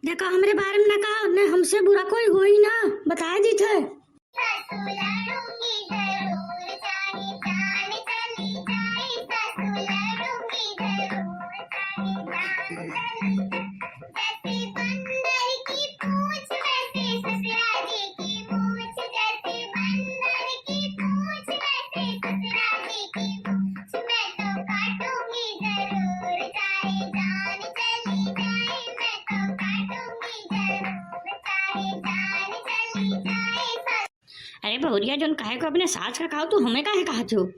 देखो हमरे बारे में ना कहो, न हमसे बुरा कोई हो ही ना, बताया जी थे। अरे बहुरिया जोन काहे को अपने सास का खाओ, तू हमें काहे कहा छो?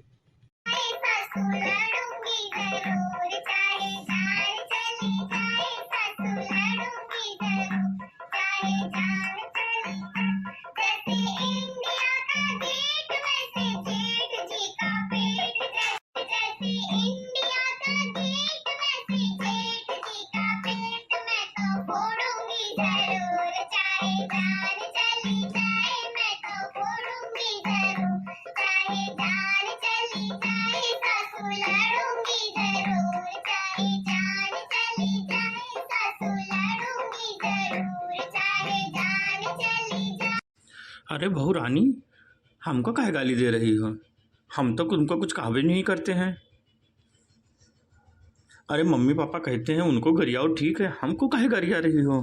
अरे बहू रानी, हमको काहे गाली दे रही हो? हम तो उनको कुछ कहा भी नहीं करते हैं। अरे मम्मी पापा कहते हैं उनको गरियाओ, ठीक है, हमको काहे गरिया रही हो?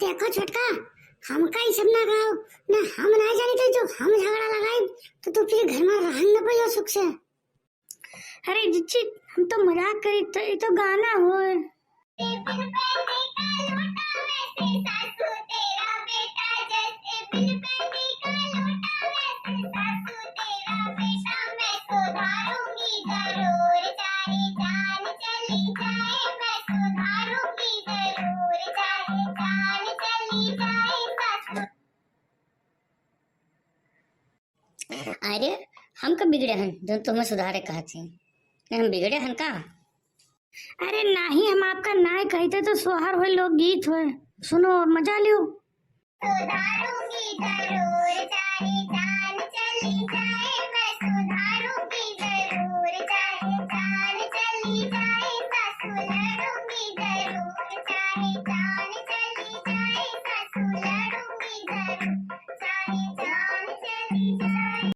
देखो छोटका, हमका ही सब ना गाओ ना, हम ना जाने थे जो हम झगड़ा लगाए तो फिर घर में रहन न पाइयो सुख से। अरे जिच्ची, हम तो मजाक करी, तो ये तो गाना हो। अरे हम कब बिगड़े हन जो तुम्हें सुधारे कहा थी? हम बिगड़े हन का? अरे नहीं, हम आपका नाय कहते तो सोहर हो लोग गीत हो, सुनो और मजा लियो।